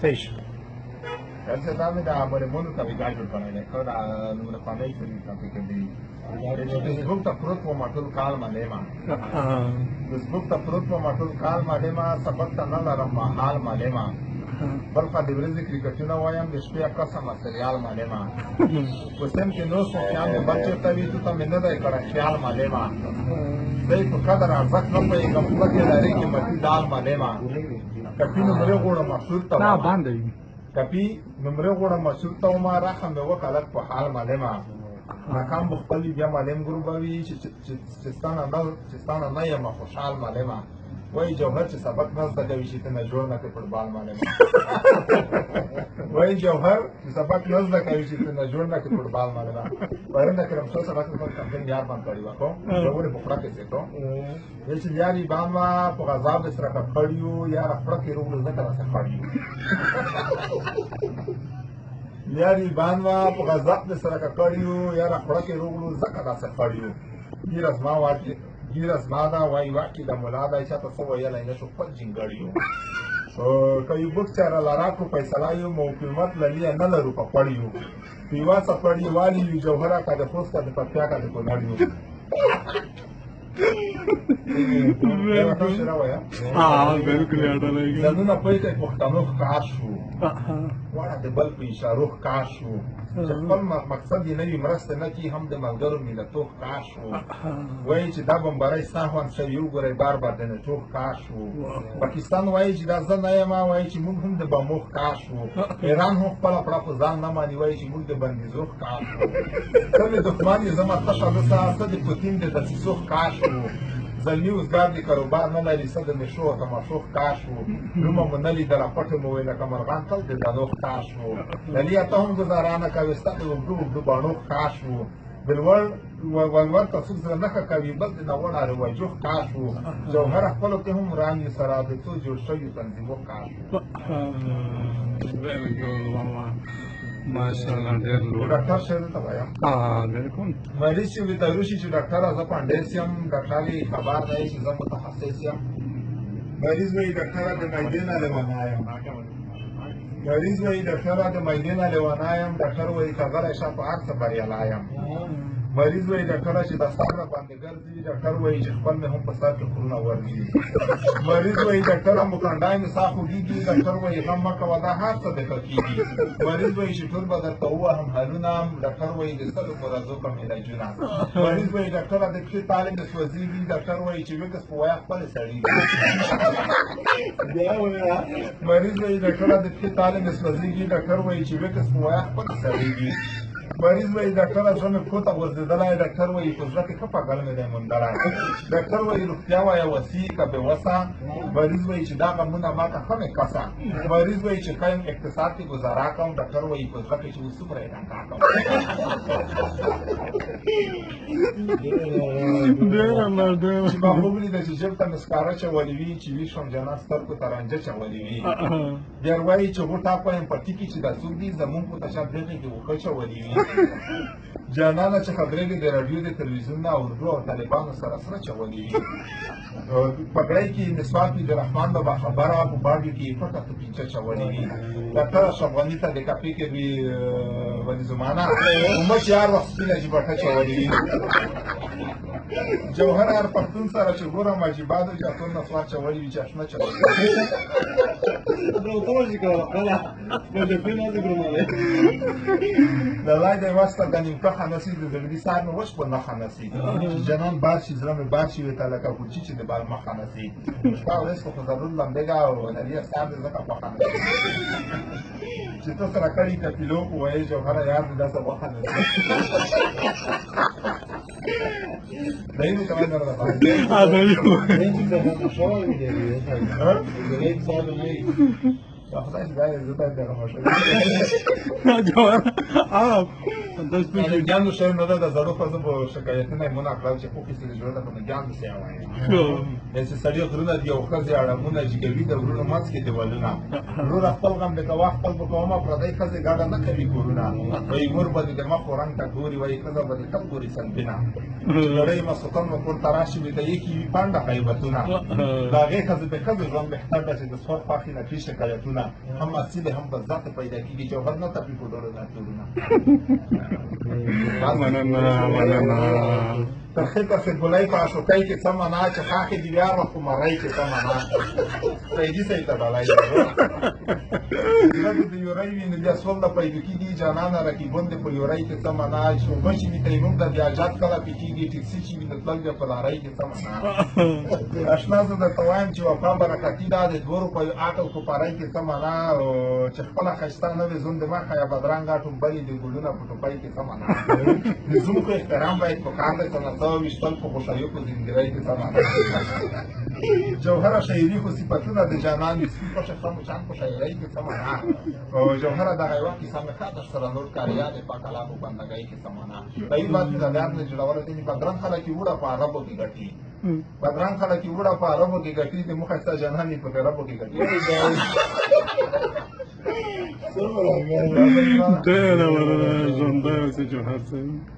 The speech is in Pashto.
صحیح شو. ایسے دا مې د عملمونو طریقه جوړ کړی دی ښه د نمرخوانۍ سړي فکر دی فیسبوک ته پروت وم ټول کال باندې ما فیسبوک ته پروت وم ټول کال باندې ما سبق ته نه لرم حال باندې ما بل خوا د ورځې کرکټونه وایم د شپې قسمه سریال باندې ما وسم کې نو څه خیال مې بچو ته وي ته مې نه دی کړی خیال باندې ما دی په قدر ارزښت نه پوهېږم خپل کې لري قیمتي دال باندې ما کپي نمرې غوړم مشهور ته نه باندې کپي نمرې غوړم مشهور ته وما رقم مې وکړ په حال باندې ما ناکام به خپل بیا معلم ګروپ وي چې ستانه نه یم خوشحال باندې ما وای جوهر چې سبق نه زده کوي چې ته نه جوړ نه کړې فوټبال باندې وای جوهر چې سبق نه زده کوي چې ته نه جوړ نه کړې فوټبال باندې پرنده کرم څو سبق په کمپین یار باندې کړی وکړو جوړه په خړه کې ته وای چې یاري باندې په غضب سره کړیو یار خړه کې روغ زده سره کړیو یاري باندې په غضب سره کړیو یار خړه کې روغ زده سره کړیو ډیر ازما واټي ډیر ازما دا وای واکې د مولا دا چې تاسو ویلای نه شو خپل جنګړیو که یو بوک چاره لارا کو فیصله یو موقعیت للی نه لرو په پړیو پیوا سپړی والی یو جوهره کا د خوست کا د پتیا کا د کونړیو بالکل اړه زمونه پوي کې پښتنو ښکار شو واړه د بل په اشارو ښکار شو چې خپل مقصد یې نه وي مرسته نه کي هم د ملګرو ملتو ښکار شو وایي چې دا بمبرۍ ساهوان شوي وګورئ بار بار د نټو ښکار شو پاکستان وایي چې دا زه نه یم وایي چې موږ هم د بمو ښکار شو ایران هم خپله پړه په ځان نه ماني وایي چې موږ د بندیزو ښکار شو ته مې دښمن یې زما تشه دسه څه د پوتین د دسیسو ښکار شو زلمی اوزګار د کاروبار نه لري څه د نشو او تماشو ښکار شو نومه مو نه لیدله پټه مو وی لکه مرغان تل د دانو ښکار شو للیا ته هم ګزارانه کوې ستا د اوږدو اوږدو باڼو ښکار شو د ولور ته څوک زړه نښه کوي بل د ناوړه رواجو ښکار شو جوهره خپلو کې هم رانګې سره د څو جوړ شویو تنظیمو ښکار شو ماشاءالله ډېر لوړ ډاکټر صاحب ته وایم بالکل مریض چې ورته وشي چې ډاکټر زه پنډیس یم ډاکټر یې خبر دی چې زه متخصص یم مریض وایي ډاکټره د معدې نه لیوانه یم مریض وایي ډاکټره د معدې نه لیوانه یم ډاکټر وایي که غلی شه په هر څه بریالی یم مریض وایي ډاکټره چې د سر نه باندې ګرځي ډاکټر وایي چې خپل مې هم په سر کې خورونه ورځي مریض وایي ډاکټره مکنډای مې ساه خوږېږي ډاکټر وایي غم مه کوه دا هر څه درته کېږي مریض وایي چې ټول به درته ووهم حلونه ډاکټر وایي د سلو په ورځو کم علاجونه مریض وایي ډاکټره د پښې تالې مې سوځېږي ډاکټر وایي چې وکس په ویا خپلې سړېږي مریض وایي ډاکټره د پښې تالې مې سوځېږي ډاکټر وایي چې وکس په ویا خپلې سړېږي مریض وایي ډاکټره زړه مې پښو ته غورځېدلی ډاکټر وایي په زړه کې ښه پګل مې دی موندلی ډاکټر وایي روغتیا وایه وسیع که بېوسه مریض وایي چې دا غمونه ما ته ښه مې کسه مریض وایي چې ښه یم اقتصاد کې ګزاره کوم ډاکټر وایي په زړه کې چې اوس څومره یې ډنګا کوم چې ما خوب لیده چې ژب ته مې سکاره چولې وي چې وي شم جنت سترګو ته رانجه چولې وي بیا وایي چې غوټاک وایم په ټکي چې دا څوک دي زمونږ په تشا برېغې کې اوښه چولې وي جانانه چې خبرېږي د راډیو د تلویزیون نه اردو او طالبانو سره سره چولې وي پګړۍ کې مسواک وي د رحمان بابا خبره په باډیو کې یې پټه توپینچه چولې وي ډاکټر اشرف غني ته د کاپي کې وي ولي زمانه عمر چې هر وخت سپینه جیبټه چولې وي جوهر هر پښتون سره چې ګورم عجیبادو جاتون نه سوار چولې وي چې اشنا چولې د لای دی واسطه د نیمکه خانسي د زړګي سار مې وش په نه خانسي چې جنان بار شي زړه مې بار شي وي ته لکه کوچي چې د بال مخ خانسي شپه ورځ خو ضرور لمبېږه او نري سار دې ځکه په خانسي چې ته سره کړي کپیلو په وایي جوهره یار دې داسې وخانسي دایمي کوي نه راځي خدای دې زه ته دغه مشه ګیانو شهر نه ده د زړو ښځو په شکایتونه یې منع کړل چې خوښې سړي زړه ته په ګیانو سې وایي چې سړي غرونه دي او ښځې اړمونه جګوي د غرونو منځ کې دیوالونه وروره خپل غم دې کوه خپل به کومه پردۍ ښځې ګاډه نه کوي کورونه وایي مور به دې د مخ و رنګ ته ګوري وایي ښځه به دې کم ګوري سنبینه لړۍ مسلطان به کور ته راشي وي د یکې وي پانډه غیبتونه د هغې ښځې د ښځې ژوند بهتر ده چې د سپور پاخي نه کړي شکایتونه هم اصیل هم په ذات پیدا کیږي جوهر نه تپي په ډول ذاتونه مننه ترخه ته ګلای په اشوکای کې څه معنا چې خاکې دی بیا په مړای کې څه معنا پیدا سي ته بلای د یورای وین بیا سول د پیدا کیږي جانان رقیبون د په یورای کې څه معنا چې وبشي می تیمم د بیا جات کله پیږي ټیکسي چې د تلګ په لارای کې څه معنا آشنا زه د توایم چې وفا برکتی دا د دورو په عقل کو پارای کې څه معنا چې خپل خشتان نه زوند ما خیا بدرنګ اټوم بلی د ګلونه په ټوپای کې څه معنا د زوم کو احترام باید په کار ده څنګه وشتل په خوشحالۍ په زندګۍ کې څه معنا جوهره شاعري خو صفتونه د جانان سپي په شخص مشان په شاعرۍ کې څه معنا او جوهره د حیوان کې سم خاطر سره نور کاریا د پاک کلام په بندګۍ کې څه معنا دای بات د لار نه جوړول دي بدرنګ خلک وړه په عربو کې ګټي بدرنګ خلک وړه په عربو کې ګټي د مخسته جانان په عربو کې ګټي ډېره مننه ژوندی اوسې جوهر صاحب